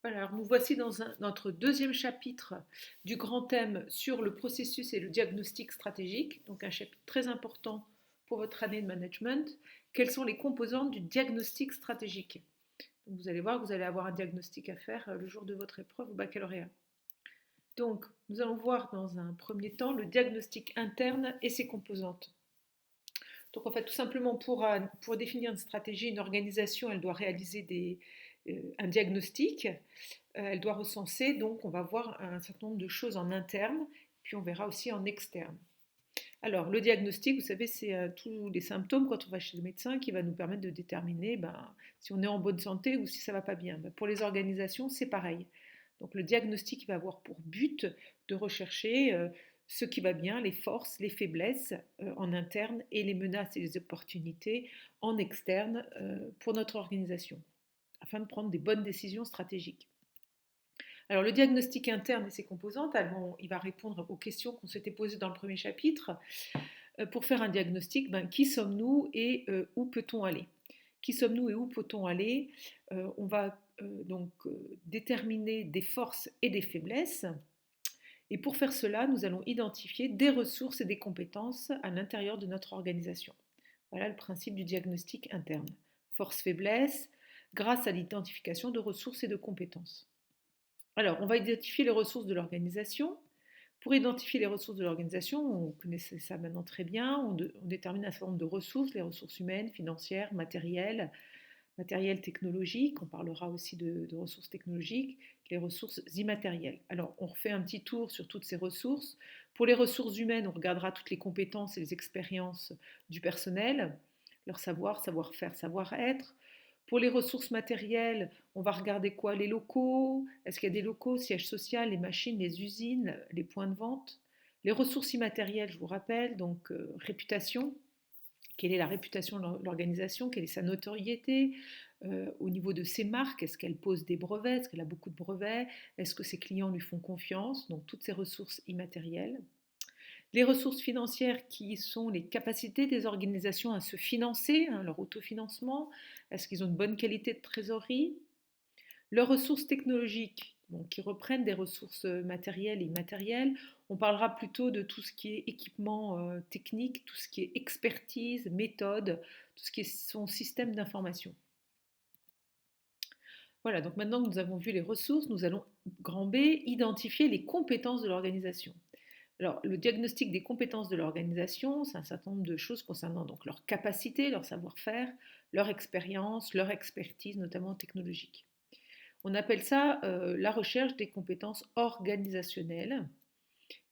Alors, nous voici dans notre deuxième chapitre du grand thème sur le processus et le diagnostic stratégique, donc un chapitre très important pour votre année de management. Quelles sont les composantes du diagnostic stratégique? Donc, vous allez voir que vous allez avoir un diagnostic à faire le jour de votre épreuve au baccalauréat. Donc, nous allons voir dans un premier temps le diagnostic interne et ses composantes. Donc, en fait, tout simplement pour définir une stratégie, une organisation, elle doit réaliser un diagnostic. Elle doit recenser, donc on va voir un certain nombre de choses en interne, puis on verra aussi en externe. Alors, le diagnostic, vous savez, c'est tous les symptômes quand on va chez le médecin qui va nous permettre de déterminer si on est en bonne santé ou si ça ne va pas bien. Pour les organisations, c'est pareil. Donc, le diagnostic va avoir pour but de rechercher ce qui va bien, les forces, les faiblesses en interne et les menaces et les opportunités en externe pour notre organisation, afin de prendre des bonnes décisions stratégiques. Alors, le diagnostic interne et ses composantes, il va répondre aux questions qu'on s'était posées dans le premier chapitre. Pour faire un diagnostic, qui sommes-nous et où peut-on aller? Qui sommes-nous et où peut-on aller? On va donc déterminer des forces et des faiblesses. Et pour faire cela, nous allons identifier des ressources et des compétences à l'intérieur de notre organisation. Voilà le principe du diagnostic interne. Force-faiblesse, grâce à l'identification de ressources et de compétences. Alors, on va identifier les ressources de l'organisation. Pour identifier les ressources de l'organisation, on connaît ça maintenant très bien, on détermine un certain nombre de ressources, les ressources humaines, financières, matérielles technologiques, on parlera aussi de ressources technologiques, les ressources immatérielles. Alors, on refait un petit tour sur toutes ces ressources. Pour les ressources humaines, on regardera toutes les compétences et les expériences du personnel, leur savoir, savoir-faire, savoir-être. Pour les ressources matérielles, on va regarder quoi? Les locaux, est-ce qu'il y a des locaux, sièges sociaux, les machines, les usines, les points de vente? Les ressources immatérielles, je vous rappelle, donc réputation, quelle est la réputation de l'organisation, quelle est sa notoriété au niveau de ses marques, est-ce qu'elle pose des brevets, est-ce qu'elle a beaucoup de brevets, est-ce que ses clients lui font confiance, donc toutes ces ressources immatérielles. Les ressources financières qui sont les capacités des organisations à se financer, leur autofinancement, est-ce qu'ils ont une bonne qualité de trésorerie? Leurs ressources technologiques, qui reprennent des ressources matérielles et immatérielles, on parlera plutôt de tout ce qui est équipement technique, tout ce qui est expertise, méthode, tout ce qui est son système d'information. Voilà, donc maintenant que nous avons vu les ressources, nous allons, grand B, identifier les compétences de l'organisation. Alors, le diagnostic des compétences de l'organisation, c'est un certain nombre de choses concernant donc leur capacité, leur savoir-faire, leur expérience, leur expertise, notamment technologique. On appelle ça la recherche des compétences organisationnelles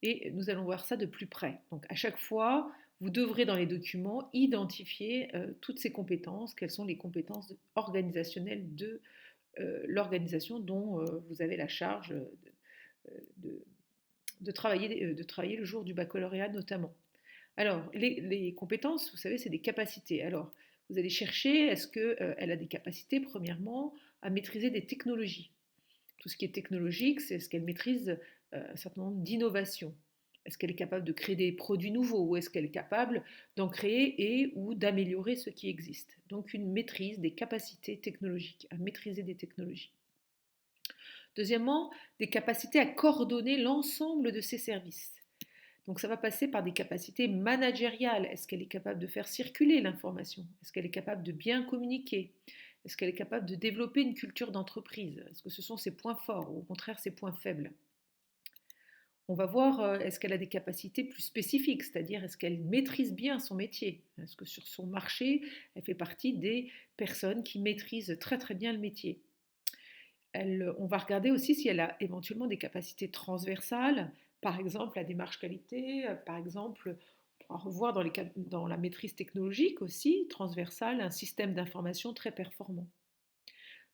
et nous allons voir ça de plus près. Donc, à chaque fois, vous devrez dans les documents identifier toutes ces compétences, quelles sont les compétences organisationnelles de l'organisation dont vous avez la charge de, de travailler le jour du baccalauréat notamment. Alors, les compétences, vous savez, c'est des capacités. Alors, vous allez chercher, est-ce qu'elle a des capacités, premièrement, à maîtriser des technologies? Tout ce qui est technologique, c'est ce qu'elle maîtrise un certain nombre d'innovations. Est-ce qu'elle est capable de créer des produits nouveaux ou est-ce qu'elle est capable d'en créer et ou d'améliorer ce qui existe? Donc, une maîtrise des capacités technologiques, à maîtriser des technologies. Deuxièmement, des capacités à coordonner l'ensemble de ses services. Donc ça va passer par des capacités managériales. Est-ce qu'elle est capable de faire circuler l'information? Est-ce qu'elle est capable de bien communiquer? Est-ce qu'elle est capable de développer une culture d'entreprise? Est-ce que ce sont ses points forts ou au contraire ses points faibles? On va voir, est-ce qu'elle a des capacités plus spécifiques, c'est-à-dire est-ce qu'elle maîtrise bien son métier? Est-ce que sur son marché, elle fait partie des personnes qui maîtrisent très très bien le métier? On va regarder aussi si elle a éventuellement des capacités transversales, par exemple la démarche qualité, par exemple, on pourra revoir dans la maîtrise technologique aussi, transversale, un système d'information très performant.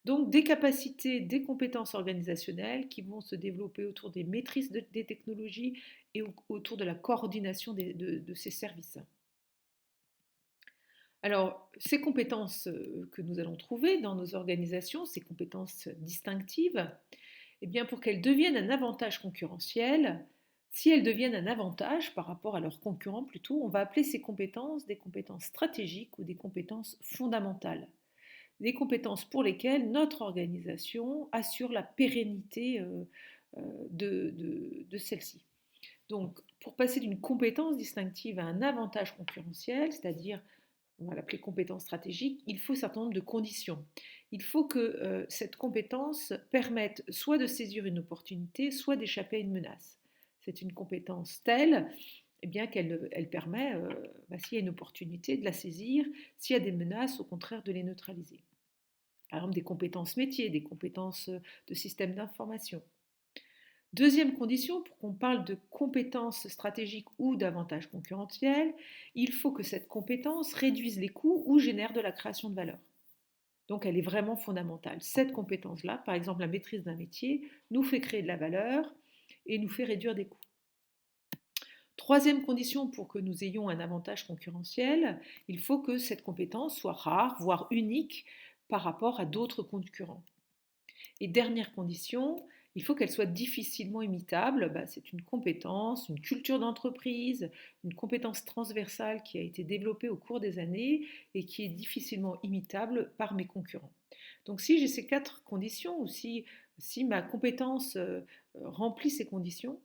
Donc des capacités, des compétences organisationnelles qui vont se développer autour des maîtrises des technologies et autour de la coordination de ces services. Alors, ces compétences que nous allons trouver dans nos organisations, ces compétences distinctives, eh bien, pour qu'elles deviennent un avantage concurrentiel, si elles deviennent un avantage par rapport à leurs concurrents plutôt, on va appeler ces compétences des compétences stratégiques ou des compétences fondamentales. des compétences pour lesquelles notre organisation assure la pérennité de celle-ci. Donc, pour passer d'une compétence distinctive à un avantage concurrentiel, c'est-à-dire, on va l'appeler compétence stratégique, il faut un certain nombre de conditions. Il faut que cette compétence permette soit de saisir une opportunité, soit d'échapper à une menace. C'est une compétence telle eh bien, qu'elle permet, s'il y a une opportunité, de la saisir, s'il y a des menaces, au contraire, de les neutraliser. Par exemple, des compétences métiers, des compétences de système d'information. Deuxième condition, pour qu'on parle de compétences stratégiques ou d'avantages concurrentiels, il faut que cette compétence réduise les coûts ou génère de la création de valeur. Donc elle est vraiment fondamentale. Cette compétence-là, par exemple la maîtrise d'un métier, nous fait créer de la valeur et nous fait réduire des coûts. Troisième condition pour que nous ayons un avantage concurrentiel, il faut que cette compétence soit rare, voire unique par rapport à d'autres concurrents. Et dernière condition, il faut qu'elle soit difficilement imitable. C'est une compétence, une culture d'entreprise, une compétence transversale qui a été développée au cours des années et qui est difficilement imitable par mes concurrents. Donc si j'ai ces 4 conditions, ou si ma compétence remplit ces conditions,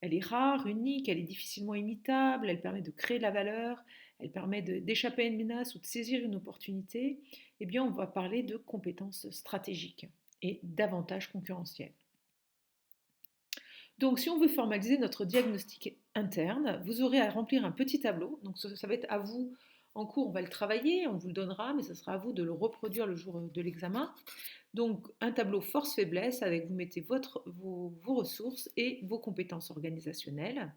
elle est rare, unique, elle est difficilement imitable, elle permet de créer de la valeur, elle permet d'échapper à une menace ou de saisir une opportunité, eh bien on va parler de compétences stratégiques et d'avantages concurrentiels. Donc si on veut formaliser notre diagnostic interne, vous aurez à remplir un petit tableau. Donc ça va être à vous, en cours on va le travailler, on vous le donnera, mais ce sera à vous de le reproduire le jour de l'examen. Donc un tableau force-faiblesse avec vous mettez vos ressources et vos compétences organisationnelles.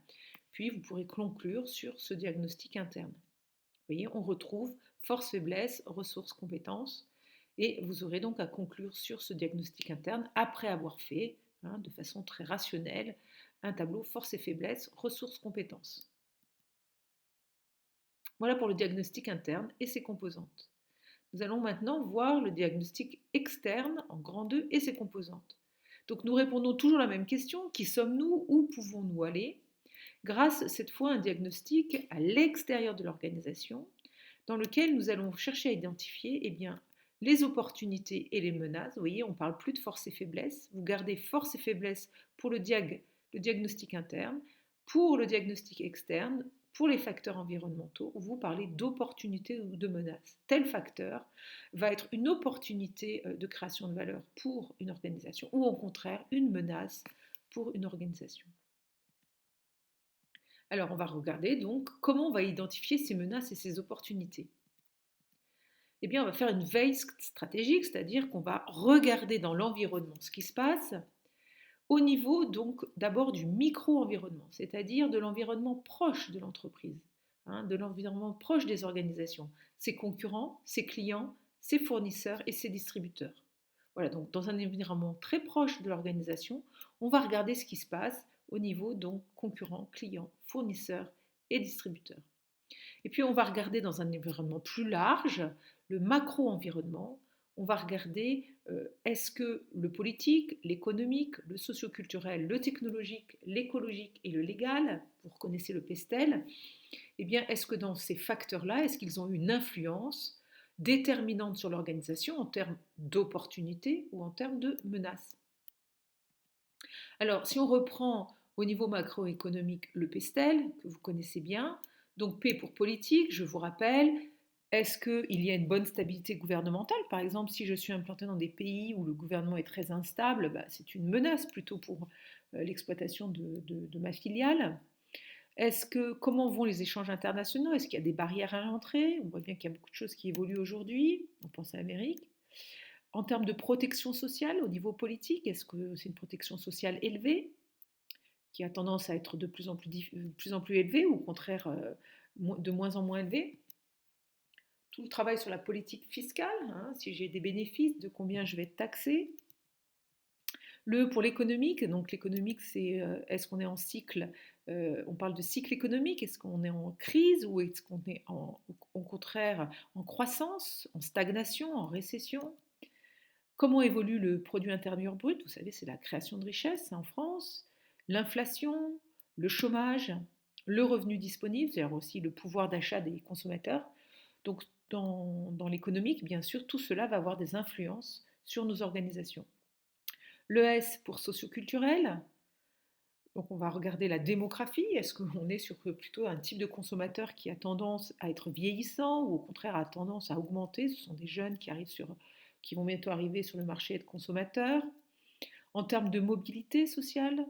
Puis vous pourrez conclure sur ce diagnostic interne. Vous voyez, on retrouve force-faiblesse, ressources, compétences. Et vous aurez donc à conclure sur ce diagnostic interne après avoir fait, de façon très rationnelle, un tableau force et faiblesse, ressources, compétences. Voilà pour le diagnostic interne et ses composantes. Nous allons maintenant voir le diagnostic externe en grand 2 et ses composantes. Donc nous répondons toujours à la même question, qui sommes-nous, où pouvons-nous aller, grâce cette fois à un diagnostic à l'extérieur de l'organisation, dans lequel nous allons chercher à identifier les opportunités et les menaces. Vous voyez, on ne parle plus de force et faiblesse. Vous gardez force et faiblesse pour le diagnostic interne, pour le diagnostic externe, pour les facteurs environnementaux, vous parlez d'opportunités ou de menaces. Tel facteur va être une opportunité de création de valeur pour une organisation ou au contraire une menace pour une organisation. Alors on va regarder donc comment on va identifier ces menaces et ces opportunités. Eh bien on va faire une veille stratégique, c'est-à-dire qu'on va regarder dans l'environnement ce qui se passe au niveau donc d'abord du micro-environnement, c'est-à-dire de l'environnement proche de l'entreprise, de l'environnement proche des organisations, ses concurrents, ses clients, ses fournisseurs et ses distributeurs. Voilà, donc dans un environnement très proche de l'organisation, on va regarder ce qui se passe au niveau donc concurrents, clients, fournisseurs et distributeurs. Et puis on va regarder dans un environnement plus large, le macro-environnement. On va regarder est-ce que le politique, l'économique, le socioculturel, le technologique, l'écologique et le légal, vous reconnaissez le PESTEL, eh bien est-ce que dans ces facteurs-là, est-ce qu'ils ont une influence déterminante sur l'organisation en termes d'opportunités ou en termes de menaces? Alors si on reprend au niveau macroéconomique le PESTEL, que vous connaissez bien, donc P pour politique, je vous rappelle, est-ce qu'il y a une bonne stabilité gouvernementale? Par exemple, si je suis implanté dans des pays où le gouvernement est très instable, c'est une menace plutôt pour l'exploitation de ma filiale. Comment vont les échanges internationaux? Est-ce qu'il y a des barrières à l'entrée? On voit bien qu'il y a beaucoup de choses qui évoluent aujourd'hui. On pense à l'Amérique. En termes de protection sociale au niveau politique, est-ce que c'est une protection sociale élevée, qui a tendance à être de plus en plus élevée, ou au contraire de moins en moins élevée? Tout le travail sur la politique fiscale, si j'ai des bénéfices, de combien je vais être taxé. Pour l'économique, donc l'économique, c'est est-ce qu'on est en cycle, on parle de cycle économique, est-ce qu'on est en crise ou est-ce qu'on est au contraire en croissance, en stagnation, en récession? Comment évolue le produit intérieur brut? Vous savez, c'est la création de richesse en France, l'inflation, le chômage, le revenu disponible, c'est-à-dire aussi le pouvoir d'achat des consommateurs. Donc dans l'économique, bien sûr, tout cela va avoir des influences sur nos organisations. Le S pour socioculturel, donc on va regarder la démographie. Est-ce qu'on est sur plutôt un type de consommateur qui a tendance à être vieillissant ou au contraire a tendance à augmenter? Ce sont des jeunes qui vont bientôt arriver sur le marché et être consommateurs. En termes de mobilité sociale,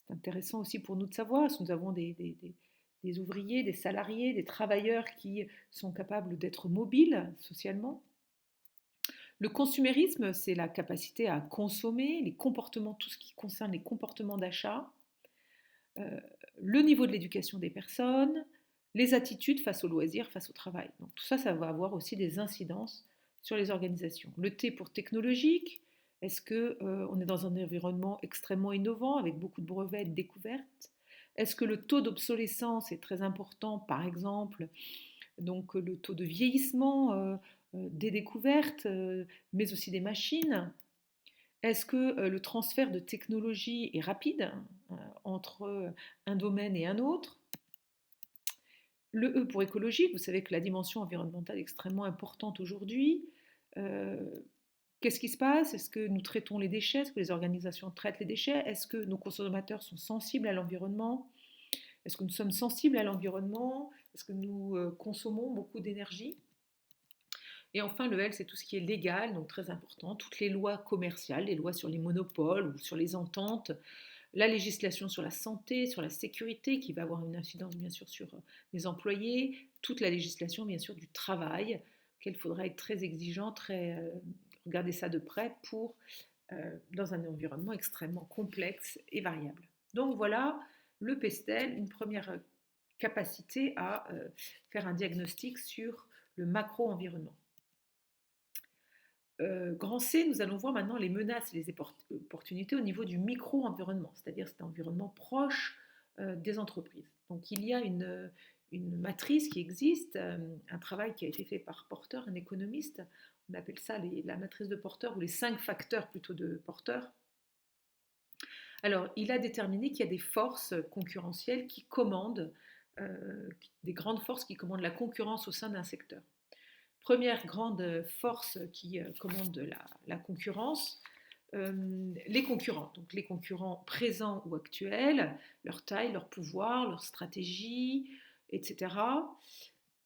c'est intéressant aussi pour nous de savoir si nous avons des ouvriers, des salariés, des travailleurs qui sont capables d'être mobiles socialement. Le consumérisme, c'est la capacité à consommer, les comportements, tout ce qui concerne les comportements d'achat, euh, le niveau de l'éducation des personnes, les attitudes face aux loisirs, face au travail. Donc tout ça, ça va avoir aussi des incidences sur les organisations. Le T pour technologique, est-ce qu'on est dans un environnement extrêmement innovant avec beaucoup de brevets et de découvertes? Est-ce que le taux d'obsolescence est très important, par exemple, donc le taux de vieillissement des découvertes, mais aussi des machines? Est-ce que le transfert de technologie est rapide entre un domaine et un autre? Le E pour écologique, vous savez que la dimension environnementale est extrêmement importante aujourd'hui. Euh, Qu'est-ce qui se passe? Est-ce que nous traitons les déchets? Est-ce que les organisations traitent les déchets? Est-ce que nos consommateurs sont sensibles à l'environnement? Est-ce que nous sommes sensibles à l'environnement? Est-ce que nous consommons beaucoup d'énergie? Et enfin, le L, c'est tout ce qui est légal, donc très important, toutes les lois commerciales, les lois sur les monopoles ou sur les ententes, la législation sur la santé, sur la sécurité, qui va avoir une incidence bien sûr sur les employés, toute la législation bien sûr du travail, qu'il faudra être très exigeant, regarder ça de près dans un environnement extrêmement complexe et variable. Donc voilà, le PESTEL, une première capacité à faire un diagnostic sur le macro-environnement. Grand C, nous allons voir maintenant les menaces et les opportunités au niveau du micro-environnement, c'est-à-dire cet environnement proche des entreprises. Donc il y a une matrice qui existe, un travail qui a été fait par Porter, un économiste, on appelle ça la matrice de Porter ou les 5 facteurs plutôt de Porter. Alors il a déterminé qu'il y a des forces concurrentielles qui commandent, des grandes forces qui commandent la concurrence au sein d'un secteur. Première grande force qui commande la concurrence, les concurrents. Donc les concurrents présents ou actuels, leur taille, leur pouvoir, leur stratégie, etc.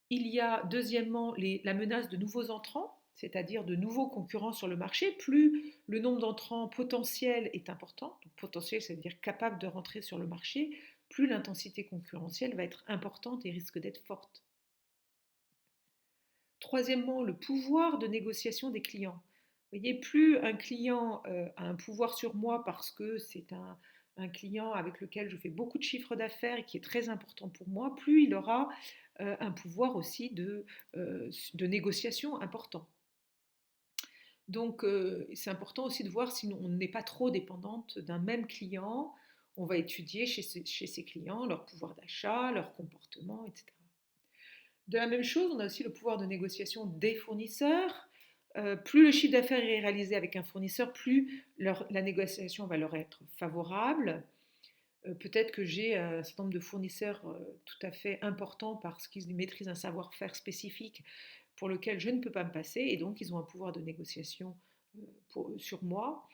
Il y a deuxièmement la menace de nouveaux entrants, c'est-à-dire de nouveaux concurrents sur le marché. Plus le nombre d'entrants potentiels est important, donc potentiel, ça veut dire capable de rentrer sur le marché, plus l'intensité concurrentielle va être importante et risque d'être forte. Troisièmement, le pouvoir de négociation des clients. Vous voyez, plus un client a un pouvoir sur moi parce que c'est un client avec lequel je fais beaucoup de chiffres d'affaires et qui est très important pour moi, plus il aura un pouvoir aussi de négociation important. Donc c'est important aussi de voir si on n'est pas trop dépendante d'un même client. On va étudier chez ces clients leur pouvoir d'achat, leur comportement, etc. De la même chose, on a aussi le pouvoir de négociation des fournisseurs. Plus le chiffre d'affaires est réalisé avec un fournisseur, plus la négociation va leur être favorable. Peut-être que j'ai un certain nombre de fournisseurs tout à fait importants parce qu'ils maîtrisent un savoir-faire spécifique pour lequel je ne peux pas me passer, et donc ils ont un pouvoir de négociation sur moi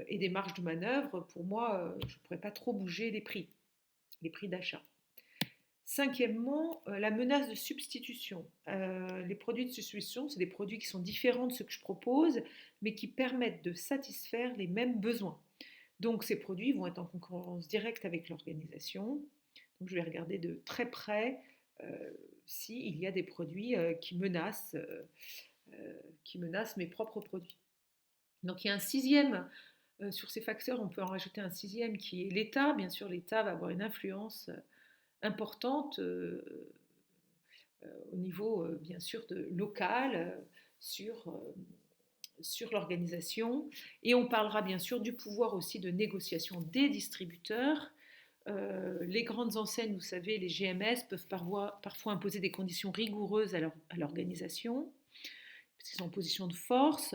et des marges de manœuvre. Pour moi, je ne pourrais pas trop bouger les prix d'achat. Cinquièmement, la menace de substitution. Les produits de substitution, c'est des produits qui sont différents de ceux que je propose, mais qui permettent de satisfaire les mêmes besoins. Donc ces produits vont être en concurrence directe avec l'organisation. Donc je vais regarder de très près s'il y a des produits qui menacent mes propres produits. Donc il y a un sixième, sur ces facteurs, on peut en rajouter un sixième qui est l'État. Bien sûr, l'État va avoir une influence importante au niveau bien sûr local sur l'organisation, et on parlera bien sûr du pouvoir aussi de négociation des distributeurs. Les grandes enseignes, vous savez, les GMS peuvent parfois imposer des conditions rigoureuses à l'organisation parce qu'ils sont en position de force.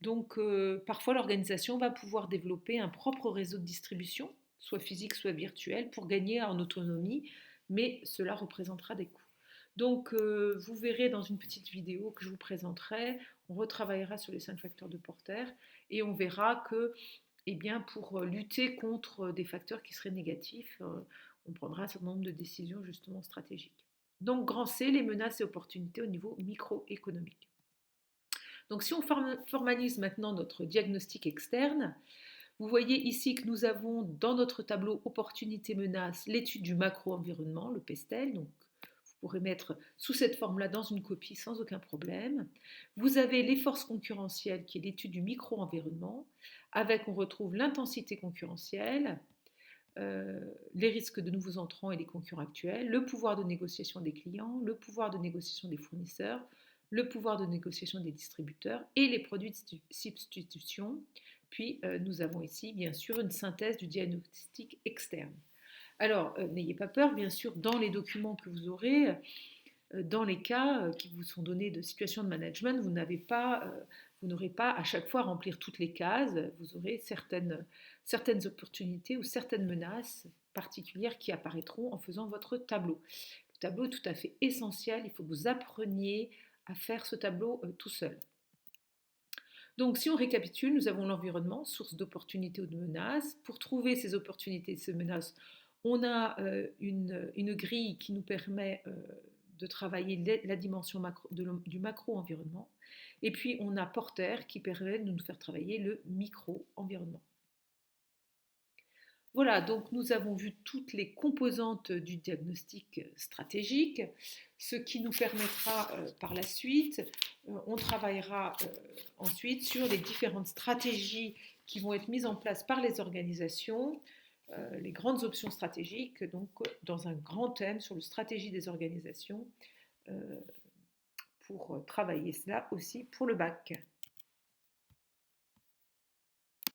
Donc parfois l'organisation va pouvoir développer un propre réseau de distribution, soit physique, soit virtuel, pour gagner en autonomie, mais cela représentera des coûts. Donc, vous verrez dans une petite vidéo que je vous présenterai, on retravaillera sur les 5 facteurs de Porter et on verra que, eh bien, pour lutter contre des facteurs qui seraient négatifs, on prendra un certain nombre de décisions justement stratégiques. Donc, grand C, les menaces et opportunités au niveau microéconomique. Donc, si on formalise maintenant notre diagnostic externe, vous voyez ici que nous avons dans notre tableau opportunités-menaces l'étude du macro-environnement, le PESTEL, donc vous pourrez mettre sous cette forme-là dans une copie sans aucun problème. Vous avez les forces concurrentielles qui est l'étude du micro-environnement, avec on retrouve l'intensité concurrentielle, les risques de nouveaux entrants et les concurrents actuels, le pouvoir de négociation des clients, le pouvoir de négociation des fournisseurs, le pouvoir de négociation des distributeurs et les produits de substitution. Puis nous avons ici bien sûr une synthèse du diagnostic externe. Alors n'ayez pas peur, bien sûr, dans les documents que vous aurez, dans les cas qui vous sont donnés de situation de management, vous n'aurez pas à chaque fois à remplir toutes les cases, vous aurez certaines opportunités ou certaines menaces particulières qui apparaîtront en faisant votre tableau. Le tableau est tout à fait essentiel, il faut que vous appreniez à faire ce tableau tout seul. Donc si on récapitule, nous avons l'environnement, source d'opportunités ou de menaces. Pour trouver ces opportunités et ces menaces, on a une grille qui nous permet de travailler la dimension du macro-environnement. Et puis on a Porter qui permet de nous faire travailler le micro-environnement. Voilà, donc nous avons vu toutes les composantes du diagnostic stratégique, ce qui nous permettra par la suite, on travaillera ensuite sur les différentes stratégies qui vont être mises en place par les organisations, les grandes options stratégiques, donc dans un grand thème sur la stratégie des organisations, pour travailler cela aussi pour le bac.